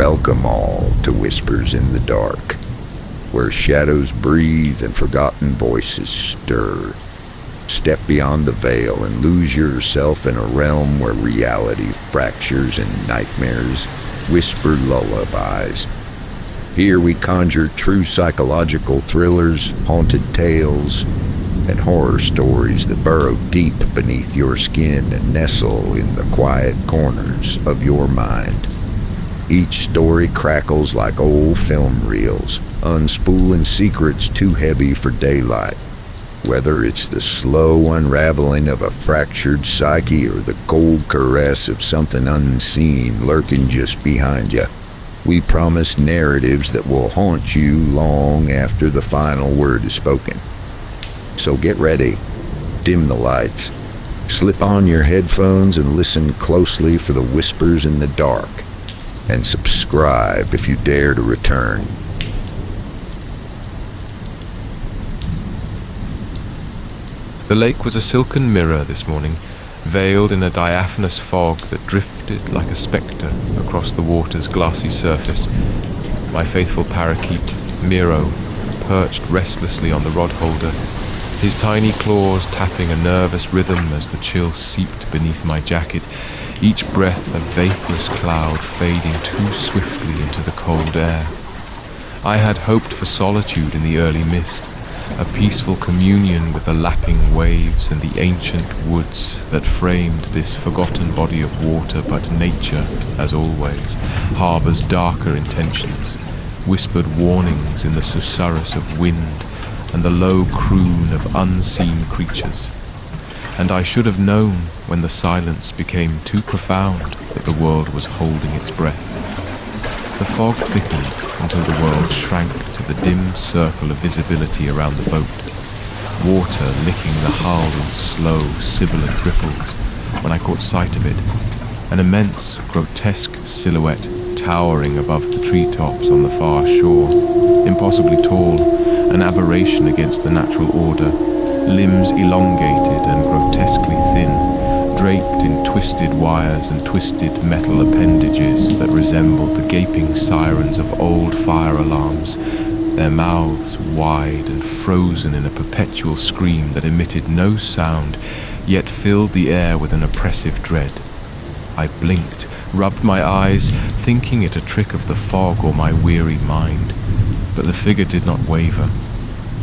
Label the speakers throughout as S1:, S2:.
S1: Welcome all to Whispers in the Dark, where shadows breathe and forgotten voices stir. Step beyond the veil and lose yourself in a realm where reality fractures and nightmares whisper lullabies. Here we conjure true psychological thrillers, haunted tales, and horror stories that burrow deep beneath your skin and nestle in the quiet corners of your mind. Each story crackles like old film reels, unspooling secrets too heavy for daylight. Whether it's the slow unraveling of a fractured psyche or the cold caress of something unseen lurking just behind you, we promise narratives that will haunt you long after the final word is spoken. So get ready, dim the lights, slip on your headphones and listen closely for the whispers in the dark, and subscribe if you dare to return.
S2: The lake was a silken mirror this morning, veiled in a diaphanous fog that drifted like a spectre across the water's glassy surface. My faithful parakeet, Miro, perched restlessly on the rod holder, his tiny claws tapping a nervous rhythm as the chill seeped beneath my jacket, each breath a vaporous cloud fading too swiftly into the cold air. I had hoped for solitude in the early mist, a peaceful communion with the lapping waves and the ancient woods that framed this forgotten body of water, but nature, as always, harbors darker intentions, whispered warnings in the susurrus of wind and the low croon of unseen creatures. And I should have known when the silence became too profound that the world was holding its breath. The fog thickened until the world shrank to the dim circle of visibility around the boat, water licking the hull in slow, sibilant ripples when I caught sight of it, an immense, grotesque silhouette towering above the treetops on the far shore, impossibly tall, an aberration against the natural order, limbs elongated and grotesquely thin, draped in twisted wires and twisted metal appendages that resembled the gaping sirens of old fire alarms, their mouths wide and frozen in a perpetual scream that emitted no sound, yet filled the air with an oppressive dread. I blinked, rubbed my eyes, thinking it a trick of the fog or my weary mind, but the figure did not waver.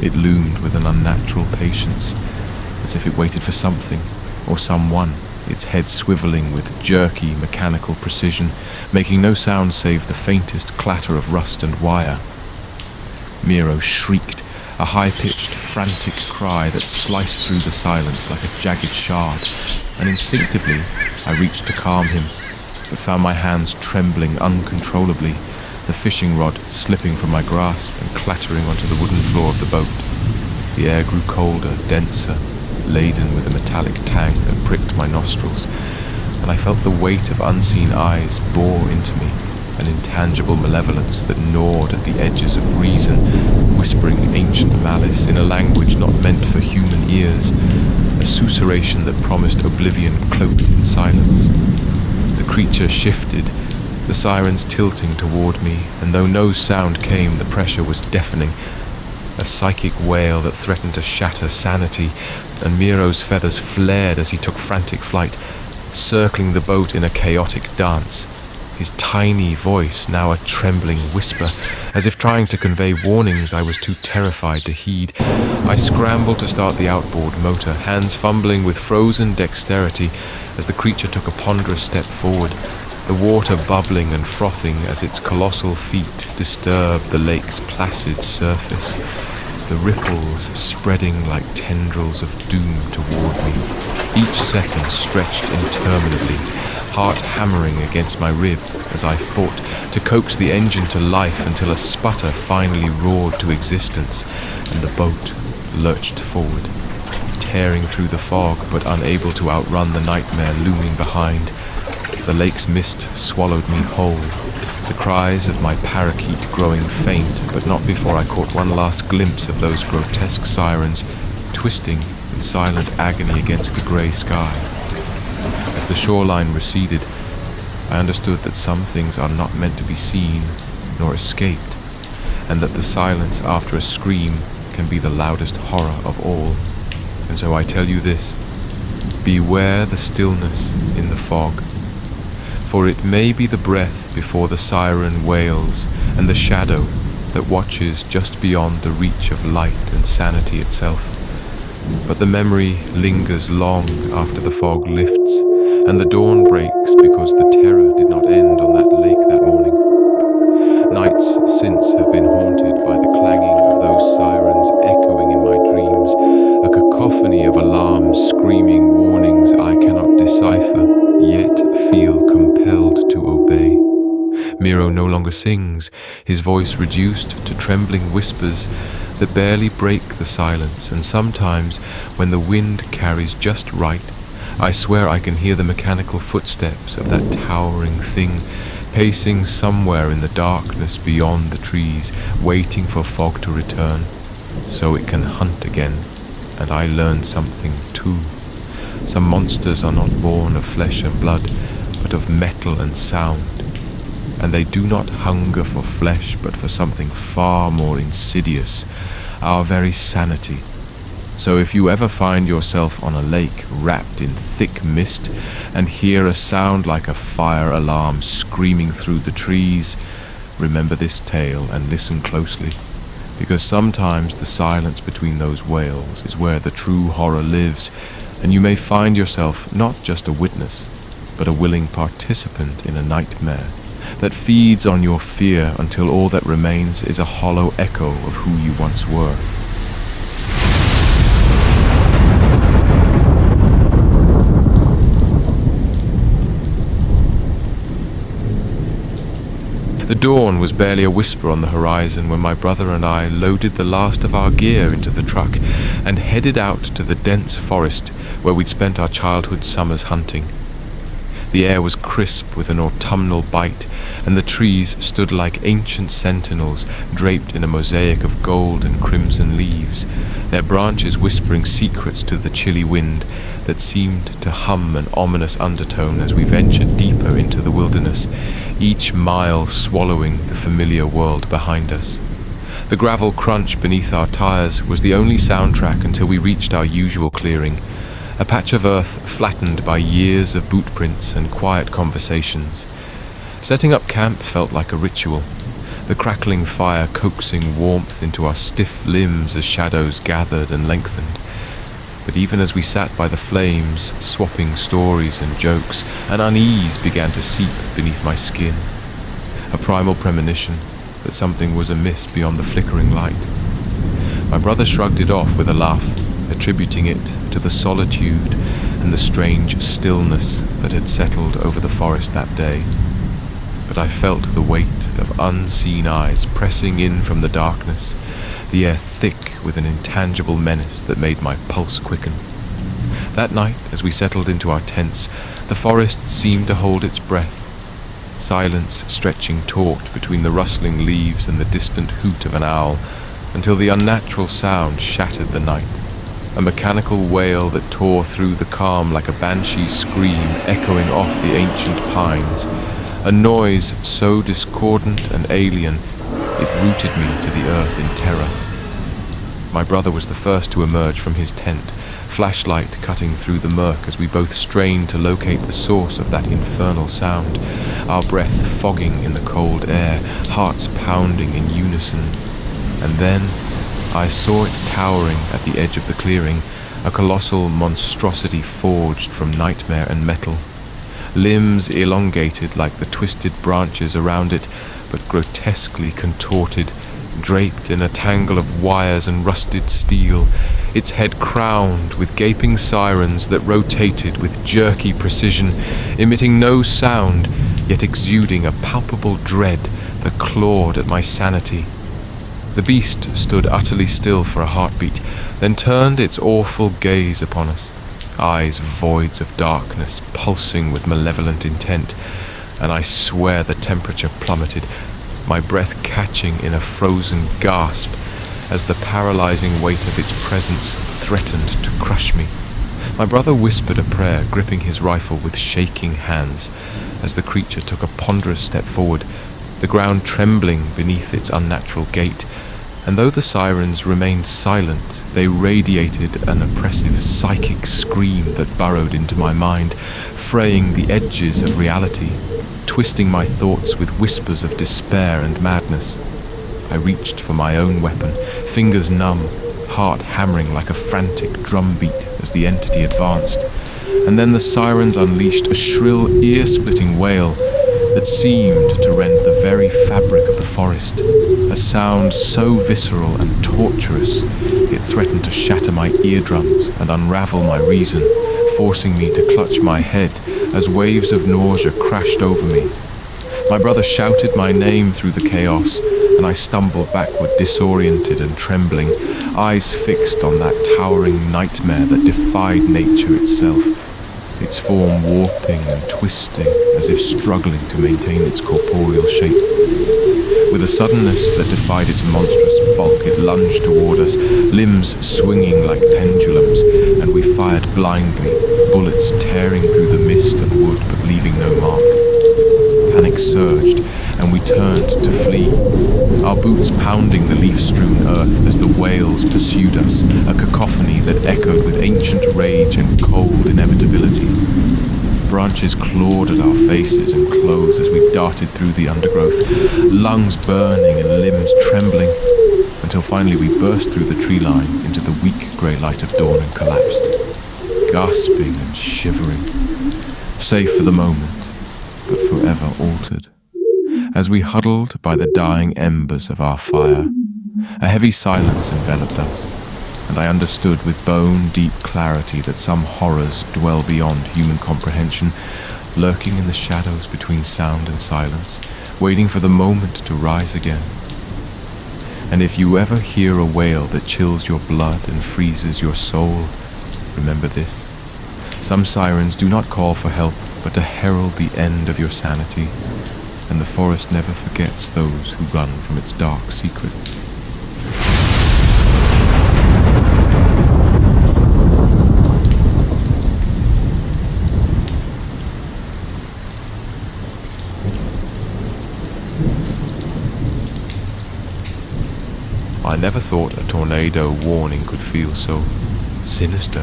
S2: It loomed with an unnatural patience, as if it waited for something or someone, its head swiveling with jerky mechanical precision, making no sound save the faintest clatter of rust and wire. Miro shrieked, a high-pitched, frantic cry that sliced through the silence like a jagged shard, and instinctively I reached to calm him, but found my hands trembling uncontrollably, the fishing rod slipping from my grasp and clattering onto the wooden floor of the boat. The air grew colder, denser, laden with a metallic tang that pricked my nostrils, and I felt the weight of unseen eyes bore into me, an intangible malevolence that gnawed at the edges of reason, whispering ancient malice in a language not meant for human ears, a susurration that promised oblivion cloaked in silence. The creature shifted, the sirens tilting toward me, and though no sound came, the pressure was deafening, a psychic wail that threatened to shatter sanity, and Miro's feathers flared as he took frantic flight, circling the boat in a chaotic dance, his tiny voice now a trembling whisper, as if trying to convey warnings I was too terrified to heed. I scrambled to start the outboard motor, hands fumbling with frozen dexterity as the creature took a ponderous step forward, the water bubbling and frothing as its colossal feet disturbed the lake's placid surface, the ripples spreading like tendrils of doom toward me, each second stretched interminably, heart hammering against my rib as I fought to coax the engine to life until a sputter finally roared to existence and the boat lurched forward, tearing through the fog but unable to outrun the nightmare looming behind. The lake's mist swallowed me whole, the cries of my parakeet growing faint, but not before I caught one last glimpse of those grotesque sirens, twisting in silent agony against the grey sky. As the shoreline receded, I understood that some things are not meant to be seen nor escaped, and that the silence after a scream can be the loudest horror of all. And so I tell you this: beware the stillness in the fog, for it may be the breath before the siren wails, and the shadow that watches just beyond the reach of light and sanity itself. But the memory lingers long after the fog lifts, and the dawn breaks, because the terror did not end on that lake that morning. Nights since have been haunted by the clanging of those sirens echoing in my dreams, a cacophony of alarms screaming warnings I cannot decipher, yet feel compelled to obey. Miro no longer sings, his voice reduced to trembling whispers that barely break the silence, and sometimes, when the wind carries just right, I swear I can hear the mechanical footsteps of that towering thing, pacing somewhere in the darkness beyond the trees, waiting for fog to return, so it can hunt again, and I learn something too. Some monsters are not born of flesh and blood, but of metal and sound, and they do not hunger for flesh, but for something far more insidious, our very sanity. So if you ever find yourself on a lake wrapped in thick mist and hear a sound like a fire alarm screaming through the trees, remember this tale and listen closely, because sometimes the silence between those wails is where the true horror lives, and you may find yourself not just a witness, but a willing participant in a nightmare that feeds on your fear until all that remains is a hollow echo of who you once were. The dawn was barely a whisper on the horizon when my brother and I loaded the last of our gear into the truck and headed out to the dense forest where we'd spent our childhood summers hunting. The air was crisp with an autumnal bite, and the trees stood like ancient sentinels draped in a mosaic of gold and crimson leaves, their branches whispering secrets to the chilly wind that seemed to hum an ominous undertone as we ventured deeper into the wilderness, each mile swallowing the familiar world behind us. The gravel crunch beneath our tires was the only soundtrack until we reached our usual clearing, a patch of earth flattened by years of boot prints and quiet conversations. Setting up camp felt like a ritual, the crackling fire coaxing warmth into our stiff limbs as shadows gathered and lengthened. But even as we sat by the flames, swapping stories and jokes, an unease began to seep beneath my skin, a primal premonition that something was amiss beyond the flickering light. My brother shrugged it off with a laugh, attributing it to the solitude and the strange stillness that had settled over the forest that day. But I felt the weight of unseen eyes pressing in from the darkness, the air thick with an intangible menace that made my pulse quicken. That night, as we settled into our tents, the forest seemed to hold its breath, silence stretching taut between the rustling leaves and the distant hoot of an owl, until the unnatural sound shattered the night. A mechanical wail that tore through the calm like a banshee scream echoing off the ancient pines, a noise so discordant and alien it rooted me to the earth in terror. My brother was the first to emerge from his tent, flashlight cutting through the murk as we both strained to locate the source of that infernal sound, our breath fogging in the cold air, hearts pounding in unison. And then I saw it towering at the edge of the clearing, a colossal monstrosity forged from nightmare and metal. Limbs elongated like the twisted branches around it, but grotesquely contorted, draped in a tangle of wires and rusted steel, its head crowned with gaping sirens that rotated with jerky precision, emitting no sound, yet exuding a palpable dread that clawed at my sanity. The beast stood utterly still for a heartbeat, then turned its awful gaze upon us, eyes voids of darkness, pulsing with malevolent intent, and I swear the temperature plummeted, my breath catching in a frozen gasp as the paralyzing weight of its presence threatened to crush me. My brother whispered a prayer, gripping his rifle with shaking hands as the creature took a ponderous step forward, the ground trembling beneath its unnatural gait. And though the sirens remained silent, they radiated an oppressive psychic scream that burrowed into my mind, fraying the edges of reality, twisting my thoughts with whispers of despair and madness. I reached for my own weapon, fingers numb, heart hammering like a frantic drumbeat as the entity advanced. And then the sirens unleashed a shrill, ear-splitting wail that seemed to rend the very fabric of the forest, a sound so visceral and torturous it threatened to shatter my eardrums and unravel my reason, forcing me to clutch my head as waves of nausea crashed over me. My brother shouted my name through the chaos, and I stumbled backward, disoriented and trembling, eyes fixed on that towering nightmare that defied nature itself, its form warping and twisting as if struggling to maintain its corporeal shape. With a suddenness that defied its monstrous bulk, it lunged toward us, limbs swinging like pendulums, and we fired blindly, bullets tearing through the mist and wood but leaving no mark. Panic surged, and we turned to flee, our boots pounding the leaf-strewn earth as the wails pursued us, a cacophony that echoed with ancient rage and cold inevitability. Branches clawed at our faces and clothes as we darted through the undergrowth, lungs burning and limbs trembling, until finally we burst through the tree line into the weak grey light of dawn and collapsed, gasping and shivering, safe for the moment, but forever altered. As we huddled by the dying embers of our fire, a heavy silence enveloped us, and I understood with bone-deep clarity that some horrors dwell beyond human comprehension, lurking in the shadows between sound and silence, waiting for the moment to rise again. And if you ever hear a wail that chills your blood and freezes your soul, remember this. Some sirens do not call for help, but to herald the end of your sanity, and the forest never forgets those who run from its dark secrets. I never thought a tornado warning could feel so sinister.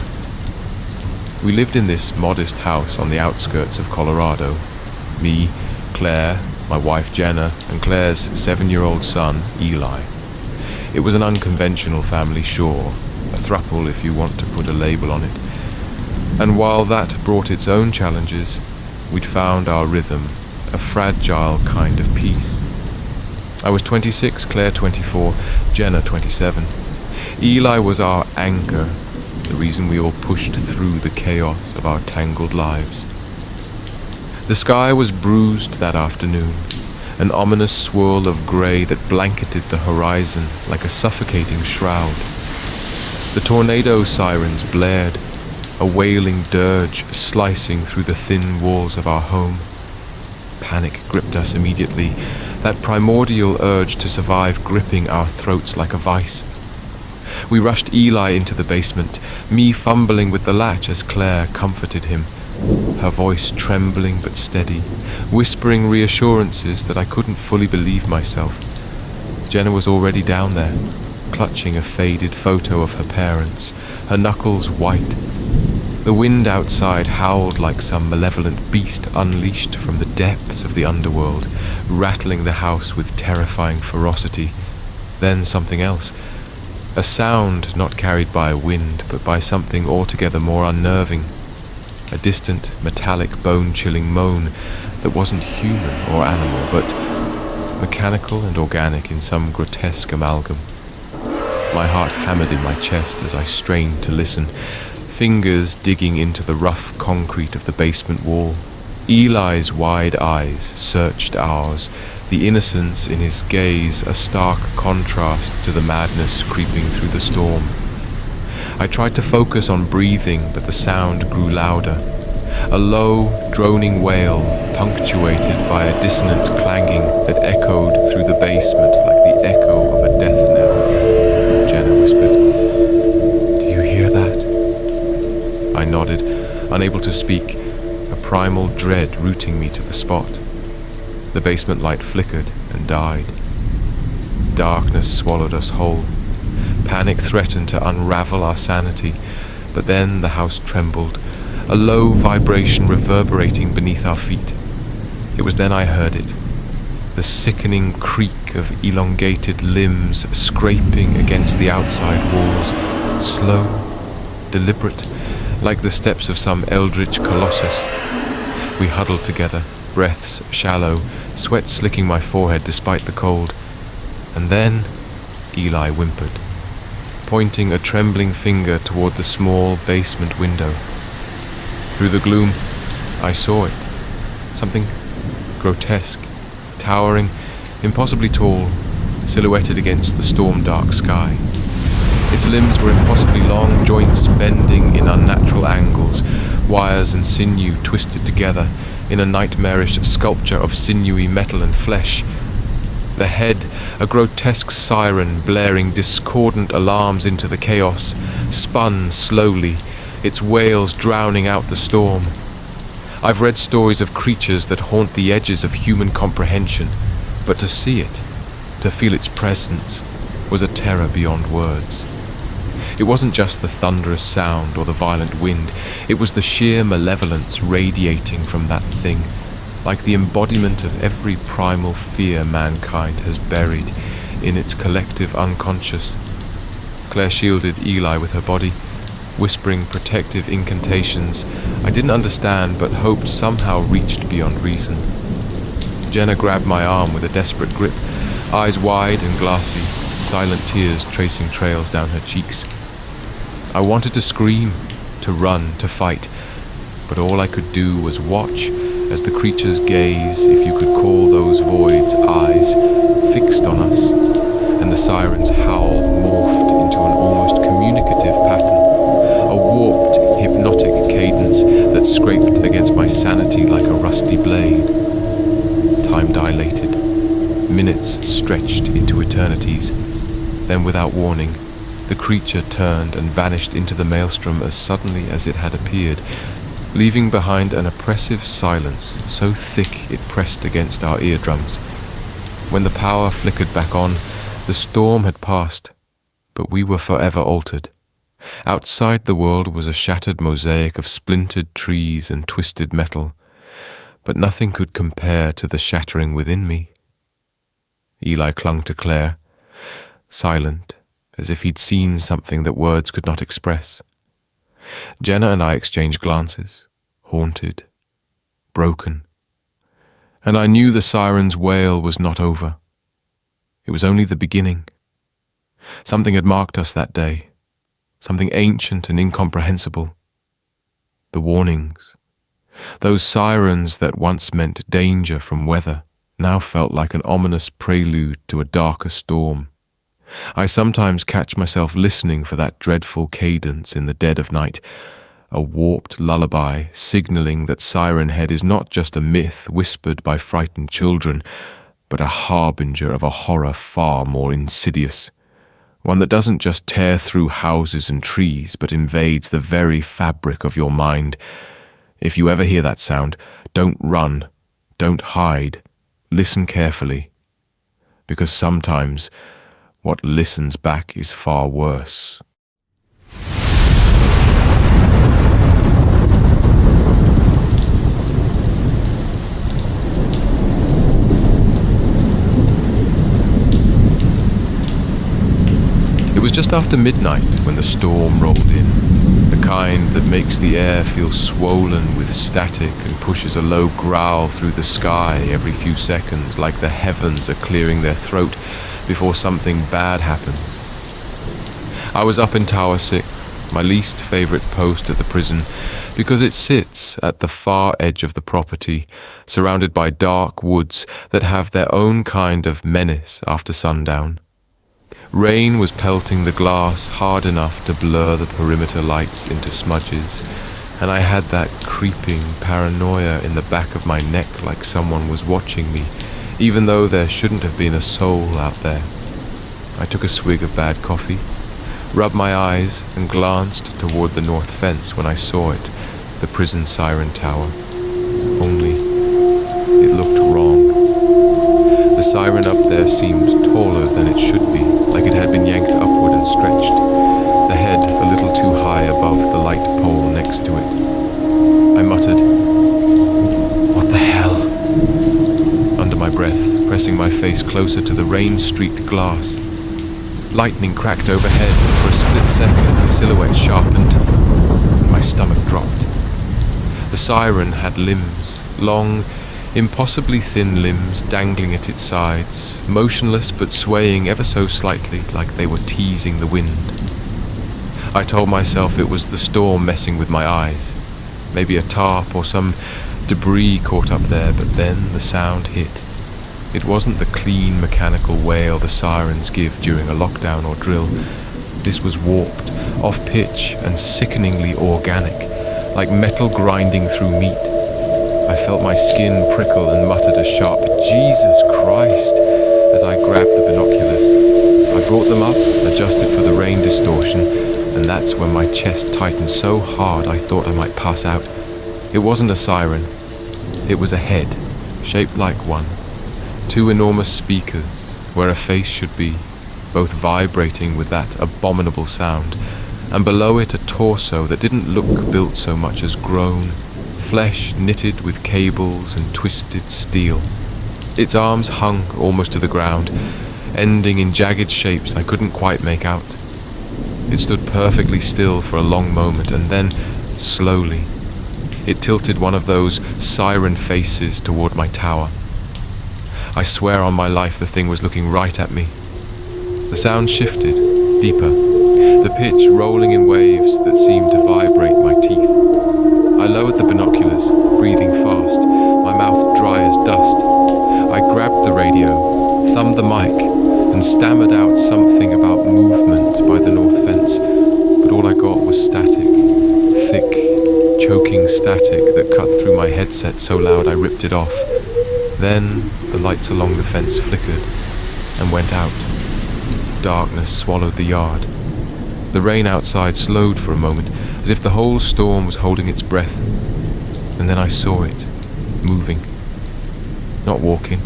S2: We lived in this modest house on the outskirts of Colorado. Me, Claire, my wife Jenna, and Claire's 7-year-old son, Eli. It was an unconventional family, sure, a throuple if you want to put a label on it. And while that brought its own challenges, we'd found our rhythm, a fragile kind of peace. I was 26, Claire 24, Jenna 27. Eli was our anchor, the reason we all pushed through the chaos of our tangled lives. The sky was bruised that afternoon, an ominous swirl of grey that blanketed the horizon like a suffocating shroud. The tornado sirens blared, a wailing dirge slicing through the thin walls of our home. Panic gripped us immediately, that primordial urge to survive gripping our throats like a vice. We rushed Eli into the basement, me fumbling with the latch as Claire comforted him, her voice trembling but steady, whispering reassurances that I couldn't fully believe myself. Jenna was already down there, clutching a faded photo of her parents, her knuckles white. The wind outside howled like some malevolent beast unleashed from the depths of the underworld, rattling the house with terrifying ferocity. Then something else. A sound not carried by a wind, but by something altogether more unnerving. A distant, metallic, bone-chilling moan that wasn't human or animal, but mechanical and organic in some grotesque amalgam. My heart hammered in my chest as I strained to listen, fingers digging into the rough concrete of the basement wall. Eli's wide eyes searched ours, the innocence in his gaze a stark contrast to the madness creeping through the storm. I tried to focus on breathing, but the sound grew louder. A low, droning wail, punctuated by a dissonant clanging that echoed through the basement like the echo of a death knell. Jenna whispered, "Do you hear that?" I nodded, unable to speak, a primal dread rooting me to the spot. The basement light flickered and died. Darkness swallowed us whole. Panic threatened to unravel our sanity, but then the house trembled, a low vibration reverberating beneath our feet. It was then I heard it, the sickening creak of elongated limbs scraping against the outside walls, slow, deliberate, like the steps of some eldritch colossus. We huddled together, breaths shallow, sweat slicking my forehead despite the cold. And then Eli whimpered, pointing a trembling finger toward the small basement window. Through the gloom, I saw it. Something grotesque, towering, impossibly tall, silhouetted against the storm-dark sky. Its limbs were impossibly long, joints bending in unnatural angles, wires and sinew twisted together in a nightmarish sculpture of sinewy metal and flesh. The head, a grotesque siren blaring discordant alarms into the chaos, spun slowly, its wails drowning out the storm. I've read stories of creatures that haunt the edges of human comprehension, but to see it, to feel its presence, was a terror beyond words. It wasn't just the thunderous sound or the violent wind, it was the sheer malevolence radiating from that thing, like the embodiment of every primal fear mankind has buried in its collective unconscious. Claire shielded Eli with her body, whispering protective incantations I didn't understand but hoped somehow reached beyond reason. Jenna grabbed my arm with a desperate grip, eyes wide and glassy, silent tears tracing trails down her cheeks. I wanted to scream, to run, to fight, but all I could do was watch as the creature's gaze, if you could call those voids eyes, fixed on us, and the siren's howl morphed into an almost communicative pattern, a warped, hypnotic cadence that scraped against my sanity like a rusty blade. Time dilated. Minutes stretched into eternities. Then, without warning, the creature turned and vanished into the maelstrom as suddenly as it had appeared, leaving behind an oppressive silence so thick it pressed against our eardrums. When the power flickered back on, the storm had passed, but we were forever altered. Outside the world was a shattered mosaic of splintered trees and twisted metal, but nothing could compare to the shattering within me. Eli clung to Claire, silent, as if he'd seen something that words could not express. Jenna and I exchanged glances, haunted, broken, and I knew the siren's wail was not over. It was only the beginning. Something had marked us that day, something ancient and incomprehensible. The warnings, those sirens that once meant danger from weather, now felt like an ominous prelude to a darker storm. I sometimes catch myself listening for that dreadful cadence in the dead of night, a warped lullaby signaling that Siren Head is not just a myth whispered by frightened children, but a harbinger of a horror far more insidious, one that doesn't just tear through houses and trees, but invades the very fabric of your mind. If you ever hear that sound, don't run, don't hide, listen carefully, because sometimes what listens back is far worse. It was just after midnight when the storm rolled in, the kind that makes the air feel swollen with static and pushes a low growl through the sky every few seconds, like the heavens are clearing their throat before something bad happens. I was up in Tower 6, my least favourite post at the prison, because it sits at the far edge of the property, surrounded by dark woods that have their own kind of menace after sundown. Rain was pelting the glass hard enough to blur the perimeter lights into smudges, and I had that creeping paranoia in the back of my neck like someone was watching me, even though there shouldn't have been a soul out there. I took a swig of bad coffee, rubbed my eyes and glanced toward the north fence when I saw it, the prison siren tower. Only it looked wrong. The siren up there seemed taller than it should be, like it had been yanked upward and stretched, the head a little too high above the light pole next to it. I muttered, "What the hell?" under my breath, pressing my face closer to the rain-streaked glass. Lightning cracked overhead, and for a split second the silhouette sharpened, and my stomach dropped. The siren had limbs, long, impossibly thin limbs dangling at its sides, motionless but swaying ever so slightly like they were teasing the wind. I told myself it was the storm messing with my eyes, maybe a tarp or some debris caught up there, but then the sound hit. It wasn't the clean mechanical wail the sirens give during a lockdown or drill. This was warped, off-pitch and sickeningly organic, like metal grinding through meat. I felt my skin prickle and muttered a sharp "Jesus Christ" as I grabbed the binoculars. I brought them up, adjusted for the rain distortion, and that's when my chest tightened so hard I thought I might pass out. It wasn't a siren. It was a head, shaped like one. 2 enormous speakers, where a face should be, both vibrating with that abominable sound, and below it a torso that didn't look built so much as grown, flesh knitted with cables and twisted steel. Its arms hung almost to the ground, ending in jagged shapes I couldn't quite make out. It stood perfectly still for a long moment, and then, slowly, it tilted one of those siren faces toward my tower. I swear on my life the thing was looking right at me. The sound shifted, deeper, the pitch rolling in waves that seemed to vibrate my teeth. I lowered the binoculars, breathing fast, my mouth dry as dust. I grabbed the radio, thumbed the mic, and stammered out something about movement by the north fence, but all I got was static, thick, choking static that cut through my headset so loud I ripped it off. Then the lights along the fence flickered and went out. Darkness swallowed the yard. The rain outside slowed for a moment, as if the whole storm was holding its breath. And then I saw it, moving. Not walking,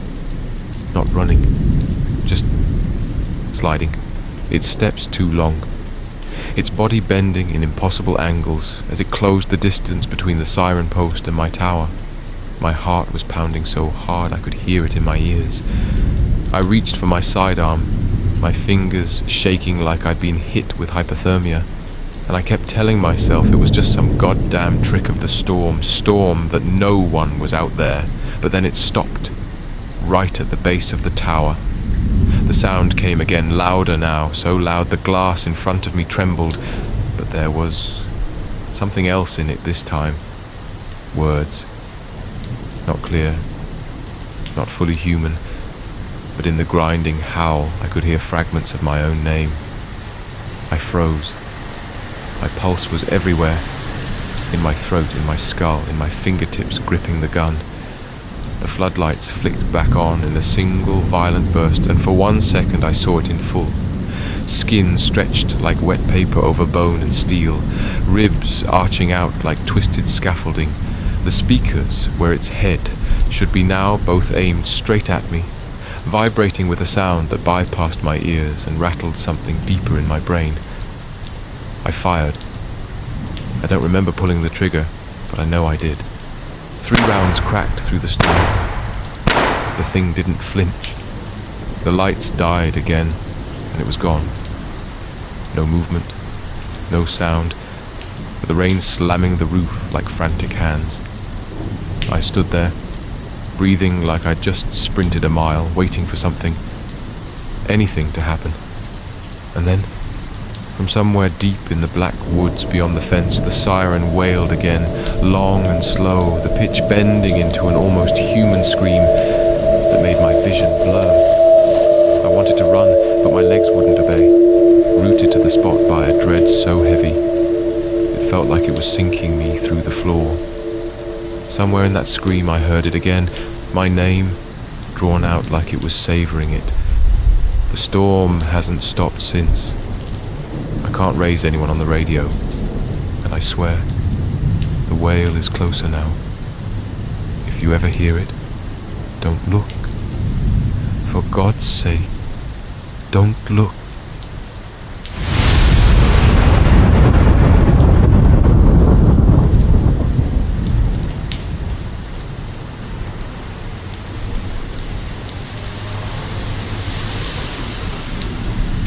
S2: not running, just sliding. Its steps too long. Its body bending in impossible angles as it closed the distance between the siren post and my tower. My heart was pounding so hard I could hear it in my ears. I reached for my sidearm, my fingers shaking like I'd been hit with hypothermia, and I kept telling myself it was just some goddamn trick of the storm that no one was out there. But then it stopped, right at the base of the tower. The sound came again, louder now, so loud the glass in front of me trembled, but there was something else in it this time. Words. Not clear, not fully human, but in the grinding howl I could hear fragments of my own name. I froze. My pulse was everywhere, in my throat, in my skull, in my fingertips gripping the gun. The floodlights flicked back on in a single violent burst, and for 1 second I saw it in full. Skin stretched like wet paper over bone and steel, ribs arching out like twisted scaffolding. The speakers, where its head should be now, both aimed straight at me, vibrating with a sound that bypassed my ears and rattled something deeper in my brain. I fired. I don't remember pulling the trigger, but I know I did. 3 rounds cracked through the storm. The thing didn't flinch. The lights died again, and it was gone. No movement, no sound, but the rain slamming the roof like frantic hands. I stood there, breathing like I'd just sprinted a mile, waiting for something, anything to happen. And then, from somewhere deep in the black woods beyond the fence, the siren wailed again, long and slow, the pitch bending into an almost human scream that made my vision blur. I wanted to run, but my legs wouldn't obey, rooted to the spot by a dread so heavy. It felt like it was sinking me through the floor. Somewhere in that scream I heard it again, my name, drawn out like it was savouring it. The storm hasn't stopped since. I can't raise anyone on the radio, and I swear, the whale is closer now. If you ever hear it, don't look. For God's sake, don't look.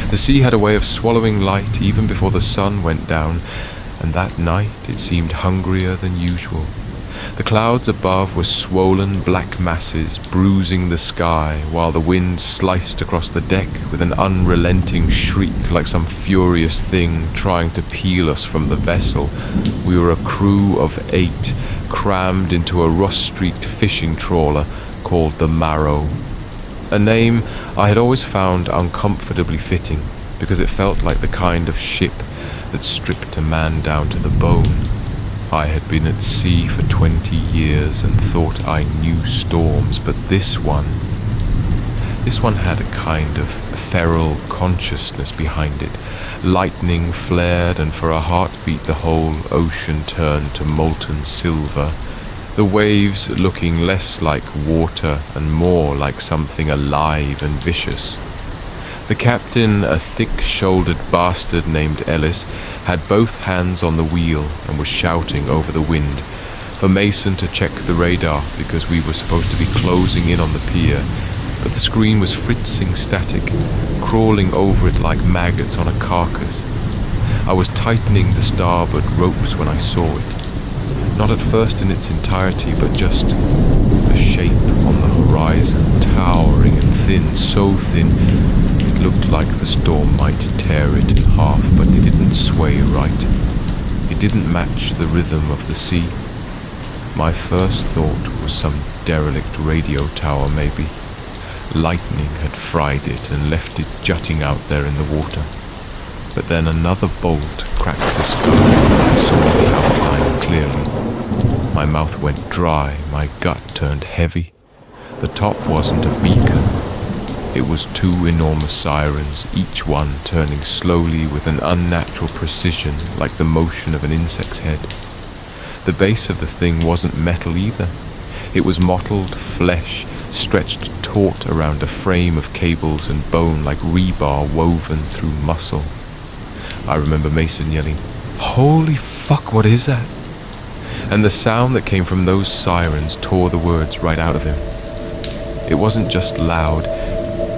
S2: The sea had a way of swallowing light even before the sun went down, and that night it seemed hungrier than usual. The clouds above were swollen black masses bruising the sky, while the wind sliced across the deck with an unrelenting shriek like some furious thing trying to peel us from the vessel. We were a crew of 8, crammed into a rust-streaked fishing trawler called the Marrow. A name I had always found uncomfortably fitting, because it felt like the kind of ship that stripped a man down to the bone. I had been at sea for 20 years and thought I knew storms, but this one had a kind of feral consciousness behind it. Lightning flared, and for a heartbeat the whole ocean turned to molten silver. The waves looking less like water and more like something alive and vicious. The captain, a thick-shouldered bastard named Ellis, had both hands on the wheel and was shouting over the wind for Mason to check the radar because we were supposed to be closing in on the pier, but the screen was fritzing static, crawling over it like maggots on a carcass. I was tightening the starboard ropes when I saw it. Not at first in its entirety, but just a shape on the horizon, towering and thin, so thin it looked like the storm might tear it in half, but it didn't sway right. It didn't match the rhythm of the sea. My first thought was some derelict radio tower, maybe. Lightning had fried it and left it jutting out there in the water. But then another bolt cracked the sky and I saw the outline clearly. My mouth went dry, my gut turned heavy. The top wasn't a beacon. It was 2 enormous sirens, each one turning slowly with an unnatural precision like the motion of an insect's head. The base of the thing wasn't metal either. It was mottled flesh, stretched taut around a frame of cables and bone like rebar woven through muscle. I remember Mason yelling, "Holy fuck, what is that?" And the sound that came from those sirens tore the words right out of him. It wasn't just loud,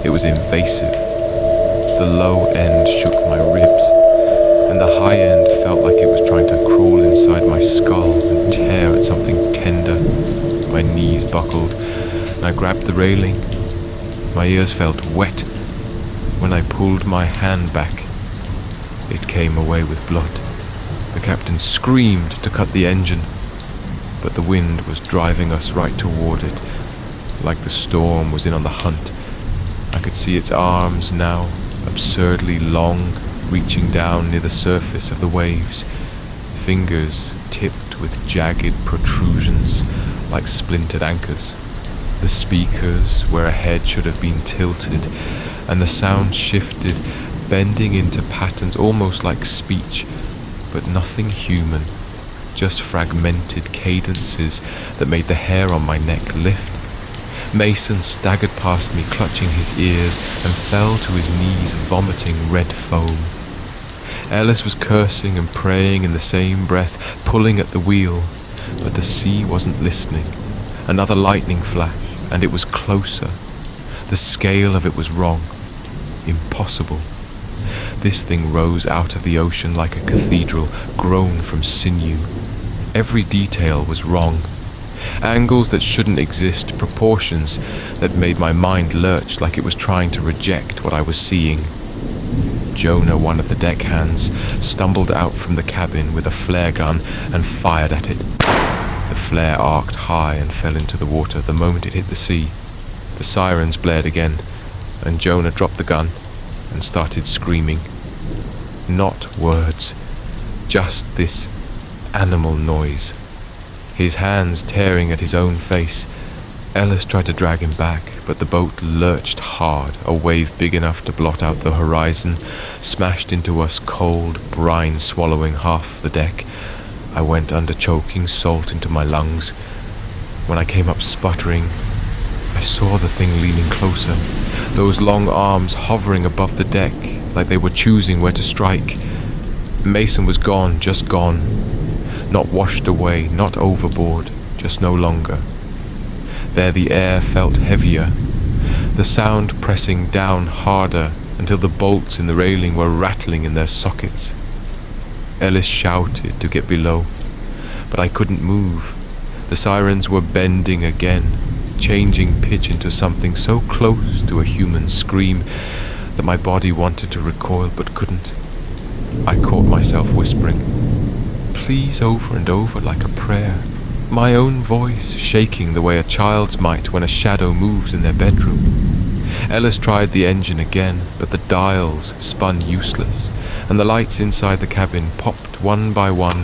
S2: it was invasive. The low end shook my ribs, and the high end felt like it was trying to crawl inside my skull and tear at something tender. My knees buckled, and I grabbed the railing. My ears felt wet. When I pulled my hand back, it came away with blood. The captain screamed to cut the engine, but the wind was driving us right toward it, like the storm was in on the hunt. I could see its arms now, absurdly long, reaching down near the surface of the waves, fingers tipped with jagged protrusions like splintered anchors. The speakers, where a head should have been tilted, and the sound shifted, bending into patterns almost like speech, but nothing human, just fragmented cadences that made the hair on my neck lift. Mason staggered past me, clutching his ears, and fell to his knees, vomiting red foam. Ellis was cursing and praying in the same breath, pulling at the wheel, but the sea wasn't listening. Another lightning flash, and it was closer. The scale of it was wrong. Impossible. This thing rose out of the ocean like a cathedral, grown from sinew. Every detail was wrong. Angles that shouldn't exist, proportions that made my mind lurch like it was trying to reject what I was seeing. Jonah, one of the deckhands, stumbled out from the cabin with a flare gun and fired at it. The flare arced high and fell into the water the moment it hit the sea. The sirens blared again, and Jonah dropped the gun and started screaming. Not words, just this animal noise. His hands tearing at his own face, Ellis tried to drag him back, but the boat lurched hard. A wave big enough to blot out the horizon smashed into us, cold brine swallowing half the deck. I went under, choking salt into my lungs. When I came up sputtering, I saw the thing leaning closer, those long arms hovering above the deck like they were choosing where to strike. Mason was gone, just gone. Not washed away, not overboard, just no longer. There the air felt heavier, the sound pressing down harder until the bolts in the railing were rattling in their sockets. Ellis shouted to get below, but I couldn't move. The sirens were bending again, changing pitch into something so close to a human scream that my body wanted to recoil but couldn't. I caught myself whispering, please, over and over like a prayer, my own voice shaking the way a child's might when a shadow moves in their bedroom. Ellis tried the engine again, but the dials spun useless, and the lights inside the cabin popped one by one,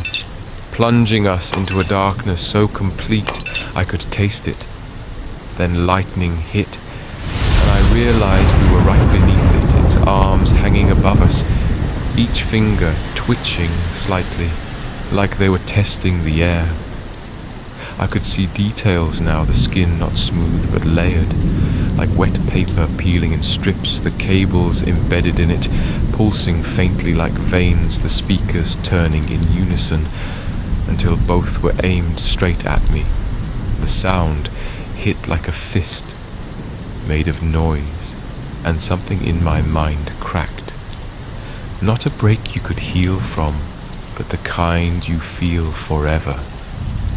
S2: plunging us into a darkness so complete I could taste it. Then lightning hit, and I realized we were right beneath it, its arms hanging above us, each finger twitching slightly, like they were testing the air. I could see details now, the skin not smooth but layered, like wet paper peeling in strips, the cables embedded in it, pulsing faintly like veins, the speakers turning in unison, until both were aimed straight at me. The sound hit like a fist, made of noise, and something in my mind cracked. Not a break you could heal from, but the kind you feel forever.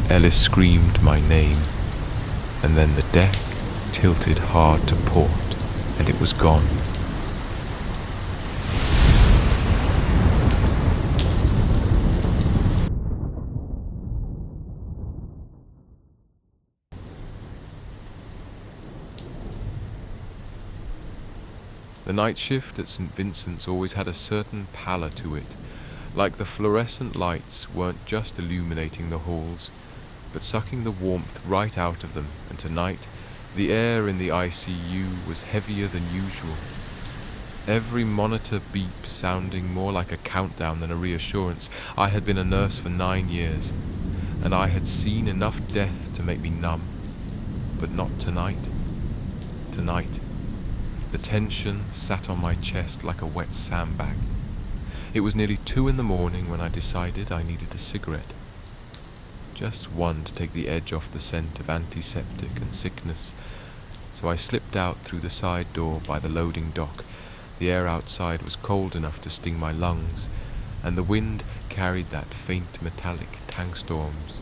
S2: Ellis screamed my name, and then the deck tilted hard to port, and it was gone. The night shift at St. Vincent's always had a certain pallor to it, like the fluorescent lights weren't just illuminating the halls, but sucking the warmth right out of them, and tonight the air in the ICU was heavier than usual. Every monitor beep sounding more like a countdown than a reassurance. I had been a nurse for 9 years, and I had seen enough death to make me numb. But not tonight. Tonight, the tension sat on my chest like a wet sandbag. It was nearly 2 in the morning when I decided I needed a cigarette. Just one to take the edge off the scent of antiseptic and sickness. So I slipped out through the side door by the loading dock. The air outside was cold enough to sting my lungs, and the wind carried that faint metallic tang storms.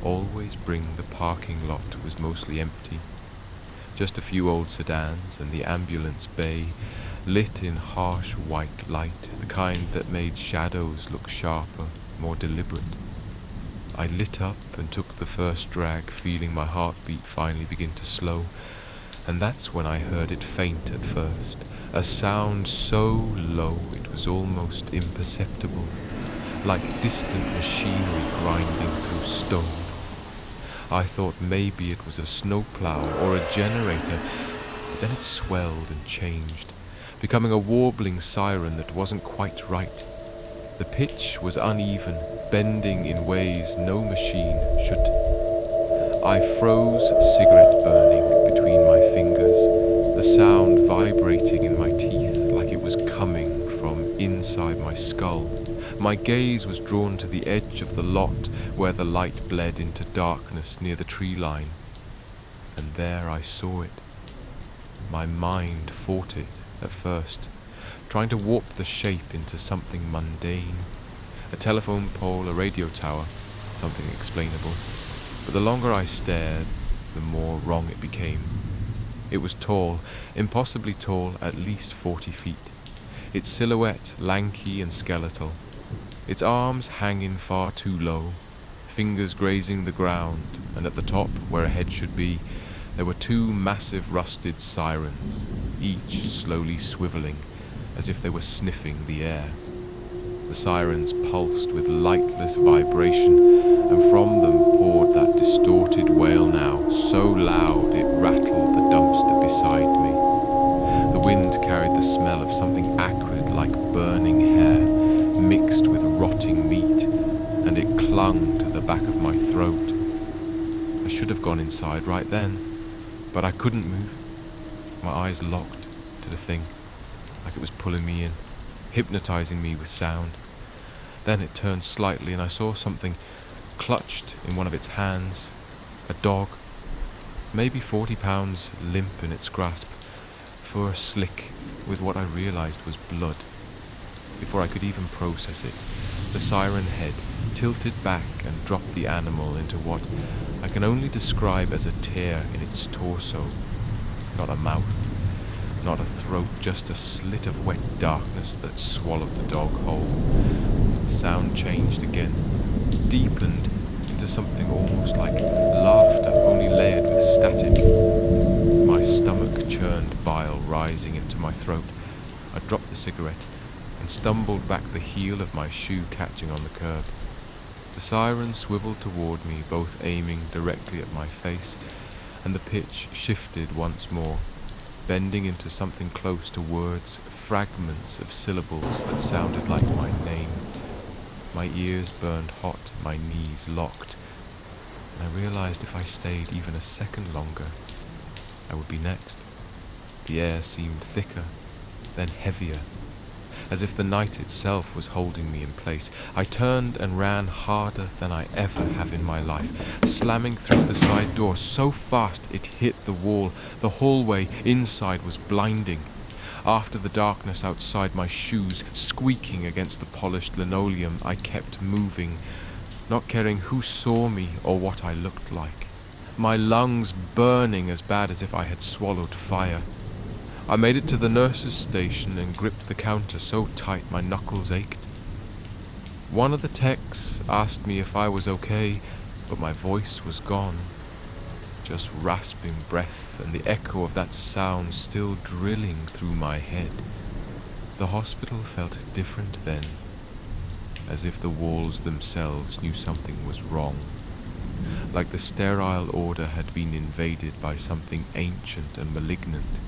S2: Always bring the parking lot was mostly empty. Just a few old sedans and the ambulance bay, lit in harsh white light, the kind that made shadows look sharper, more deliberate. I lit up and took the first drag, feeling my heartbeat finally begin to slow, and that's when I heard it faint at first, a sound so low it was almost imperceptible, like distant machinery grinding through stone. I thought maybe it was a snowplow or a generator, but then it swelled and changed, becoming a warbling siren that wasn't quite right. The pitch was uneven, bending in ways no machine should. I froze, cigarette burning between my fingers, the sound vibrating in my teeth like it was coming from inside my skull. My gaze was drawn to the edge of the lot where the light bled into darkness near the tree line. And there I saw it. My mind fought it at first, trying to warp the shape into something mundane. A telephone pole, a radio tower, something explainable. But the longer I stared, the more wrong it became. It was tall, impossibly tall, at least 40 feet. Its silhouette lanky and skeletal. Its arms hanging far too low, fingers grazing the ground, and at the top, where a head should be, there were 2 massive rusted sirens, each slowly swiveling, as if they were sniffing the air. The sirens pulsed with lightless vibration, and from them poured that distorted wail now, so loud it clung to the back of my throat. I should have gone inside right then, but I couldn't move. My eyes locked to the thing, like it was pulling me in, hypnotizing me with sound. Then it turned slightly and I saw something clutched in one of its hands, a dog, maybe 40 pounds, limp in its grasp, fur slick with what I realized was blood. Before I could even process it, the Siren Head tilted back and dropped the animal into what I can only describe as a tear in its torso. Not a mouth, not a throat, just a slit of wet darkness that swallowed the dog whole. The sound changed again, deepened into something almost like laughter, only layered with static. My stomach churned bile rising into my throat. I dropped the cigarette and stumbled back, the heel of my shoe catching on the curb. The siren swiveled toward me, both aiming directly at my face, and the pitch shifted once more, bending into something close to words, fragments of syllables that sounded like my name. My ears burned hot, my knees locked, and I realized if I stayed even a second longer, I would be next. The air seemed thicker, then heavier, as if the night itself was holding me in place. I turned and ran harder than I ever have in my life, slamming through the side door so fast it hit the wall. The hallway inside was blinding. After the darkness outside, my shoes squeaking against the polished linoleum, I kept moving, not caring who saw me or what I looked like. My lungs burning as bad as if I had swallowed fire. I made it to the nurse's station and gripped the counter so tight my knuckles ached. One of the techs asked me if I was okay, but my voice was gone. Just rasping breath and the echo of that sound still drilling through my head. The hospital felt different then, as if the walls themselves knew something was wrong. Like the sterile order had been invaded by something ancient and malignant.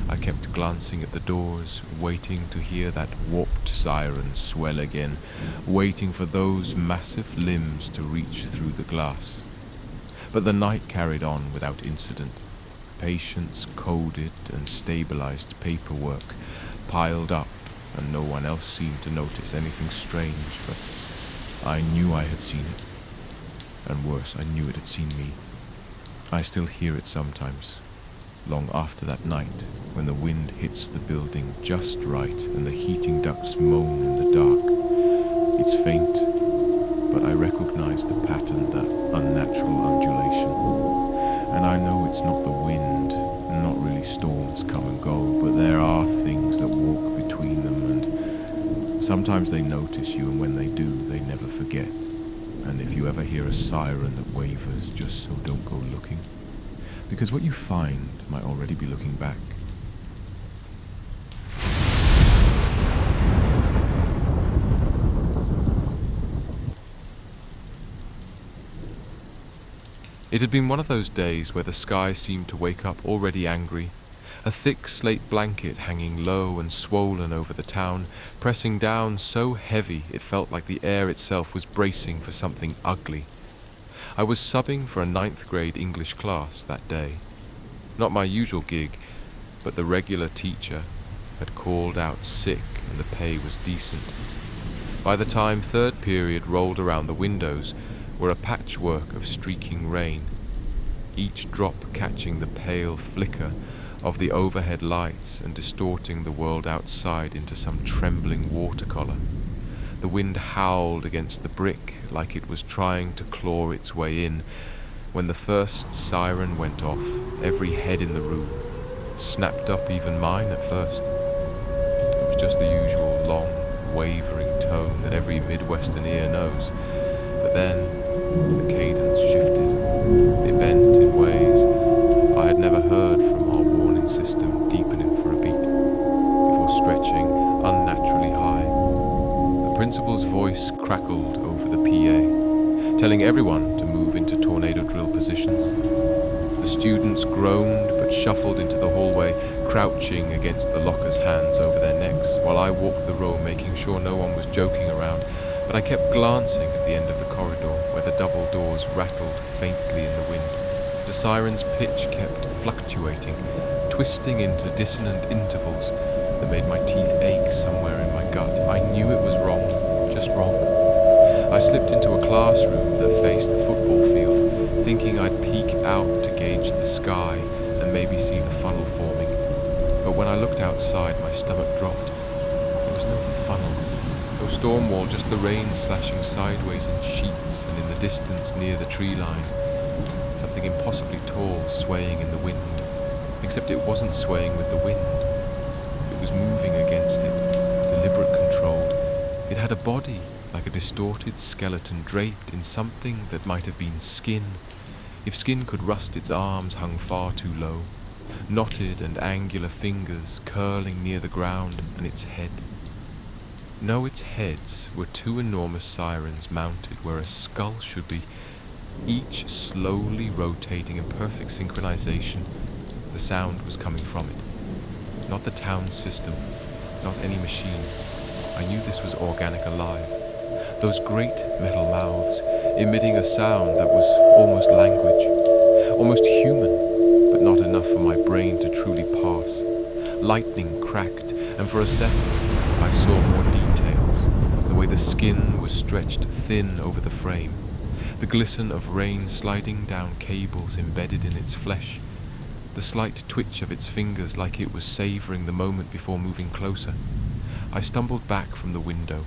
S2: I kept glancing at the doors, waiting to hear that warped siren swell again, waiting for those massive limbs to reach through the glass. But the night carried on without incident. Patients coded and stabilized paperwork piled up, and no one else seemed to notice anything strange, but I knew I had seen it. And worse, I knew it had seen me. I still hear it sometimes, long after that night, when the wind hits the building just right and the heating ducts moan in the dark. It's faint, but I recognize the pattern, that unnatural undulation. And I know it's not the wind, not really storms come and go, but there are things that walk between them, and sometimes they notice you, and when they do, they never forget. And if you ever hear a siren that wavers, just so don't go looking, because what you find might already be looking back. It had been one of those days where the sky seemed to wake up already angry, a thick slate blanket hanging low and swollen over the town, pressing down so heavy it felt like the air itself was bracing for something ugly. I was subbing for a 9th grade English class that day. Not my usual gig, but the regular teacher had called out sick and the pay was decent. By the time 3rd period rolled around, the windows were a patchwork of streaking rain, each drop catching the pale flicker of the overhead lights and distorting the world outside into some trembling watercolor. The wind howled against the brick like it was trying to claw its way in. When the first siren went off, every head in the room snapped up, even mine at first. It was just the usual long, wavering tone that every Midwestern ear knows. But then the cadence shifted. It bent in ways I had never heard from our warning system, deepening for a beat before stretching unnaturally high. The principal's voice crackled over the PA, telling everyone to move into tornado drill positions. The students groaned but shuffled into the hallway, crouching against the lockers, hands over their necks, while I walked the row, making sure no one was joking around, but I kept glancing at the end of the corridor where the double doors rattled faintly in the wind. The siren's pitch kept fluctuating, twisting into dissonant intervals that made my teeth ache somewhere in my gut. I knew it was wrong, just wrong. I slipped into a classroom that faced the football field, thinking I'd peek out to gauge the sky and maybe see the funnel forming. But when I looked outside, my stomach dropped. There was no funnel, no storm wall, just the rain slashing sideways in sheets, and in the distance near the tree line, something impossibly tall swaying in the wind. Except it wasn't swaying with the wind. It was moving against it, deliberate, controlled. It had a body, like a distorted skeleton draped in something that might have been skin. If skin could rust, its arms hung far too low, knotted and angular fingers curling near the ground, and its head. No, its heads were two enormous sirens mounted where a skull should be, each slowly rotating in perfect synchronization. The sound was coming from it. Not the town system, not any machine. I knew this was organic alive. Those great metal mouths emitting a sound that was almost language, almost human, but not enough for my brain to truly parse. Lightning cracked, and for a second I saw more details. The way the skin was stretched thin over the frame, the glisten of rain sliding down cables embedded in its flesh, the slight twitch of its fingers like it was savoring the moment before moving closer. I stumbled back from the window,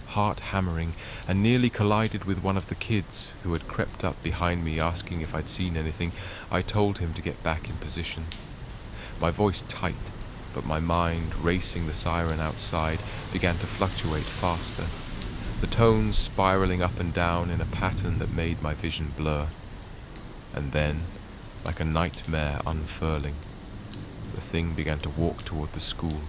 S2: heart hammering, and nearly collided with one of the kids who had crept up behind me asking if I'd seen anything. I told him to get back in position. My voice tight, but my mind, racing the siren outside, began to fluctuate faster, the tones spiraling up and down in a pattern that made my vision blur. And then, like a nightmare unfurling, the thing began to walk toward the school,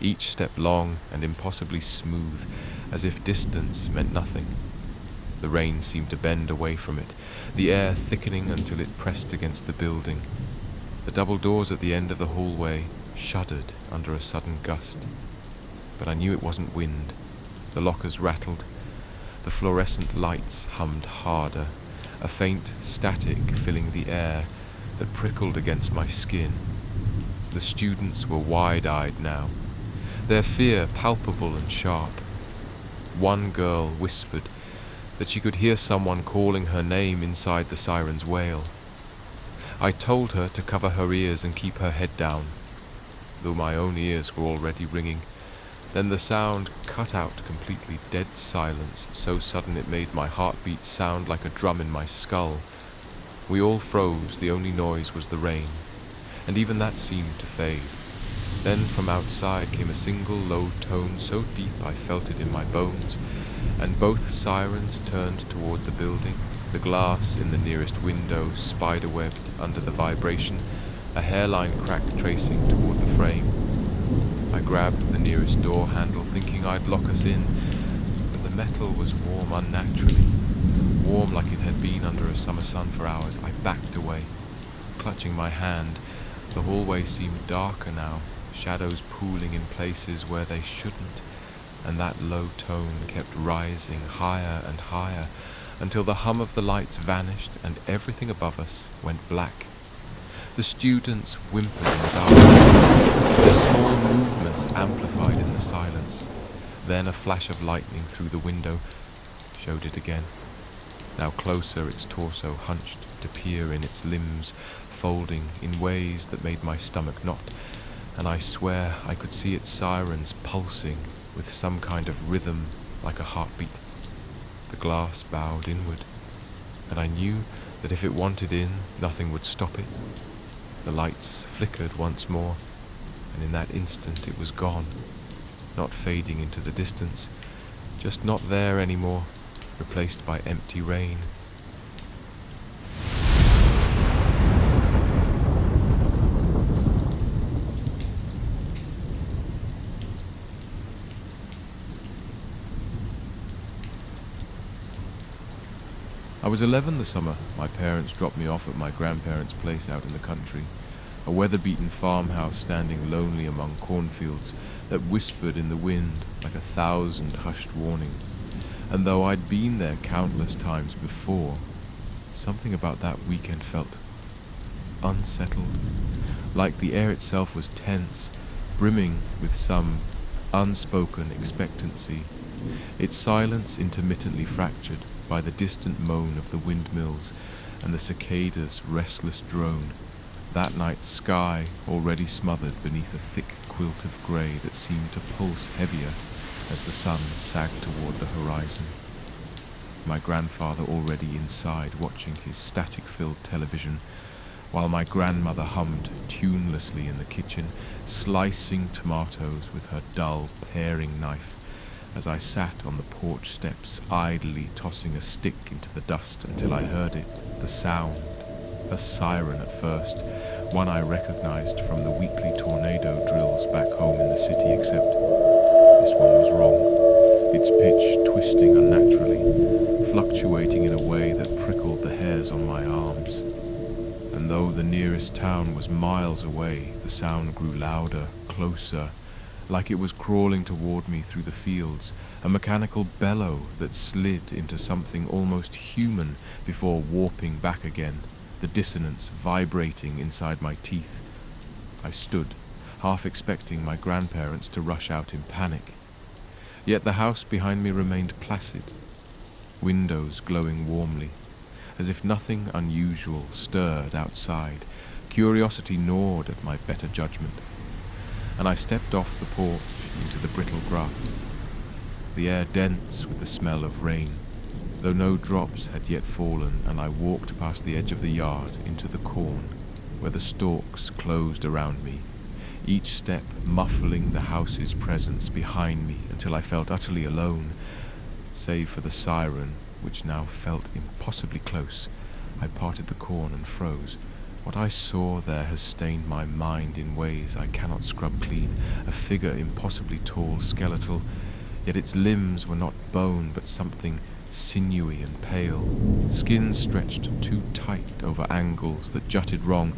S2: each step long and impossibly smooth, as if distance meant nothing. The rain seemed to bend away from it, the air thickening until it pressed against the building. The double doors at the end of the hallway shuddered under a sudden gust. But I knew it wasn't wind. The lockers rattled. The fluorescent lights hummed harder, a faint static filling the air that prickled against my skin. The students were wide-eyed now, their fear palpable and sharp. One girl whispered that she could hear someone calling her name inside the siren's wail. I told her to cover her ears and keep her head down, though my own ears were already ringing. Then the sound cut out completely, dead silence, so sudden it made my heartbeat sound like a drum in my skull. We all froze, the only noise was the rain, and even that seemed to fade. Then from outside came a single low tone so deep I felt it in my bones, and both sirens turned toward the building, the glass in the nearest window spiderwebbed under the vibration, a hairline crack tracing toward the frame. I grabbed the nearest door handle, thinking I'd lock us in, but the metal was warm unnaturally, warm like it had been under a summer sun for hours. I backed away, clutching my hand. The hallway seemed darker now, shadows pooling in places where they shouldn't, and that low tone kept rising higher and higher until the hum of the lights vanished and everything above us went black. The students whimpered in the darkness, their small movements amplified in the silence. Then a flash of lightning through the window showed it again. Now closer, its torso hunched to peer in its limbs, folding in ways that made my stomach knot, and I swear I could see its sirens pulsing with some kind of rhythm like a heartbeat. The glass bowed inward, and I knew that if it wanted in, nothing would stop it. The lights flickered once more, and in that instant it was gone, not fading into the distance, just not there anymore, replaced by empty rain. I was 11 the summer. My parents dropped me off at my grandparents' place out in the country, a weather-beaten farmhouse standing lonely among cornfields that whispered in the wind like 1,000 hushed warnings. and though I'd been there countless times before, something about that weekend felt unsettled, like the air itself was tense, brimming with some unspoken expectancy, its silence intermittently fractured by the distant moan of the windmills and the cicadas' restless drone. That night's sky already smothered beneath a thick quilt of grey that seemed to pulse heavier as the sun sagged toward the horizon. My grandfather already inside watching his static-filled television, while my grandmother hummed tunelessly in the kitchen, slicing tomatoes with her dull paring knife, as I sat on the porch steps idly tossing a stick into the dust until I heard it, the sound, a siren at first, one I recognized from the weekly tornado drills back home in the city, except this one was wrong, its pitch twisting unnaturally, fluctuating in a way that prickled the hairs on my arms. And though the nearest town was miles away, the sound grew louder, closer, like it was crawling toward me through the fields, a mechanical bellow that slid into something almost human before warping back again, the dissonance vibrating inside my teeth. I stood, half expecting my grandparents to rush out in panic. Yet the house behind me remained placid, windows glowing warmly, as if nothing unusual stirred outside. Curiosity gnawed at my better judgment, and I stepped off the porch into the brittle grass, the air dense with the smell of rain, though no drops had yet fallen, and I walked past the edge of the yard into the corn, where the stalks closed around me, each step muffling the house's presence behind me until I felt utterly alone, save for the siren, which now felt impossibly close. I parted the corn and froze. What I saw there has stained my mind in ways I cannot scrub clean, a figure impossibly tall, skeletal, yet its limbs were not bone but something sinewy and pale, skin stretched too tight over angles that jutted wrong,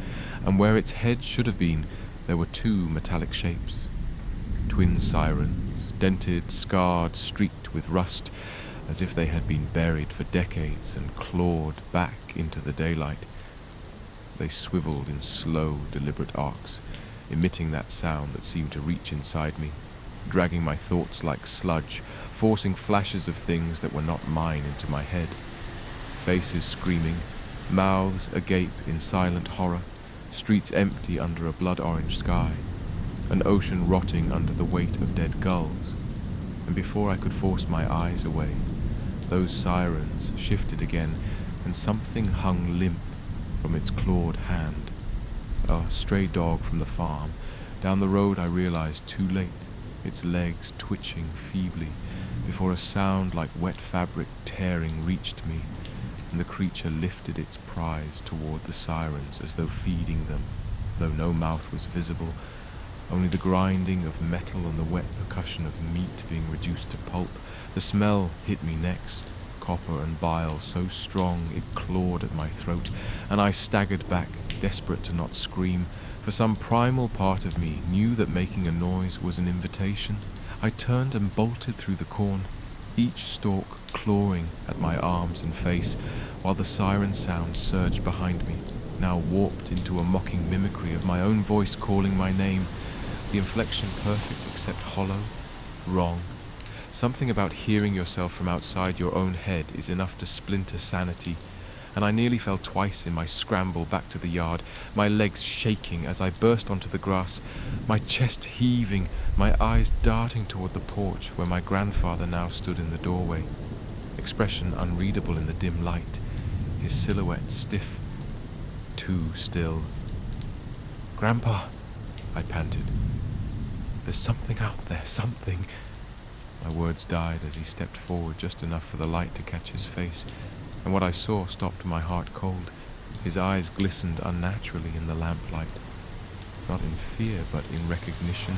S2: and where its head should have been, there were two metallic shapes, twin sirens, dented, scarred, streaked with rust, as if they had been buried for decades and clawed back into the daylight. They swiveled in slow, deliberate arcs, emitting that sound that seemed to reach inside me, dragging my thoughts like sludge, forcing flashes of things that were not mine into my head. Faces screaming, mouths agape in silent horror, streets empty under a blood-orange sky, an ocean rotting under the weight of dead gulls. And before I could force my eyes away, those sirens shifted again, and something hung limp from its clawed hand. A stray dog from the farm. Down the road I realized too late, its legs twitching feebly, before a sound like wet fabric tearing reached me, and the creature lifted its prize toward the sirens as though feeding them, though no mouth was visible, only the grinding of metal and the wet percussion of meat being reduced to pulp. The smell hit me next, copper and bile so strong it clawed at my throat, and I staggered back, desperate to not scream, for some primal part of me knew that making a noise was an invitation. I turned and bolted through the corn, each stalk clawing at my arms and face, while the siren sound surged behind me, now warped into a mocking mimicry of my own voice calling my name, the inflection perfect except hollow, wrong. Something about hearing yourself from outside your own head is enough to splinter sanity, and I nearly fell twice in my scramble back to the yard, my legs shaking as I burst onto the grass, my chest heaving, my eyes darting toward the porch where my grandfather now stood in the doorway, expression unreadable in the dim light, his silhouette stiff, too still. "Grandpa," I panted. "There's something out there, something." My words died as he stepped forward just enough for the light to catch his face, and what I saw stopped my heart cold. His eyes glistened unnaturally in the lamplight, not in fear but in recognition,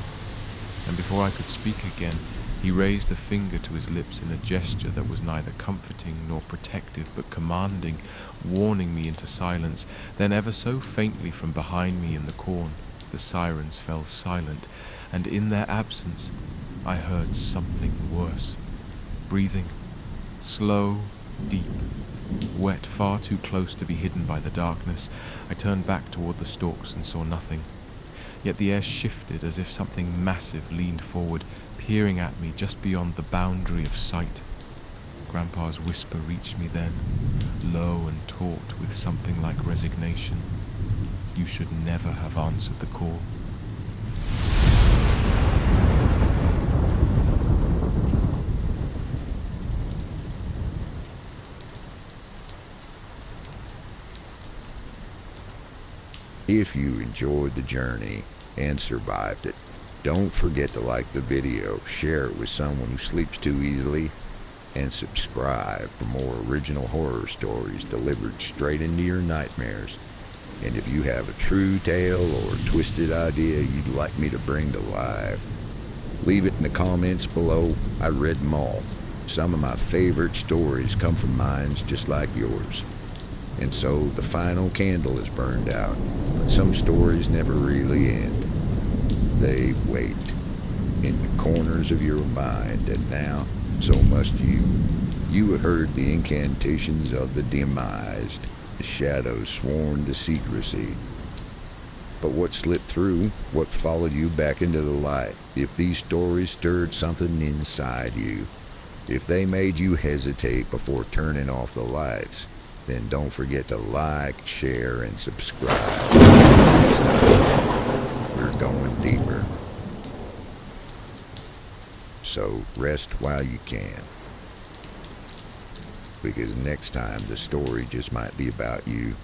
S2: and before I could speak again, he raised a finger to his lips in a gesture that was neither comforting nor protective but commanding, warning me into silence. Then ever so faintly from behind me in the corn, the sirens fell silent, and in their absence I heard something worse, breathing, Slow, deep, wet far too close to be hidden by the darkness, I turned back toward the stalks and saw nothing. Yet the air shifted as if something massive leaned forward, peering at me just beyond the boundary of sight. Grandpa's whisper reached me then, low and taut with something like resignation. You should never have answered the call.
S1: If you enjoyed the journey and survived it, don't forget to like the video, share it with someone who sleeps too easily, and subscribe for more original horror stories delivered straight into your nightmares. And if you have a true tale or twisted idea you'd like me to bring to life, leave it in the comments below. I read them all. Some of my favorite stories come from minds just like yours. And so the final candle is burned out, but some stories never really end. They wait in the corners of your mind, and now so must you. You have heard the incantations of the demised, the shadows sworn to secrecy. But what slipped through, what followed you back into the light, if these stories stirred something inside you, if they made you hesitate before turning off the lights, then don't forget to like, share, and subscribe. Next time, we're going deeper. So rest while you can. Because next time the story just might be about you.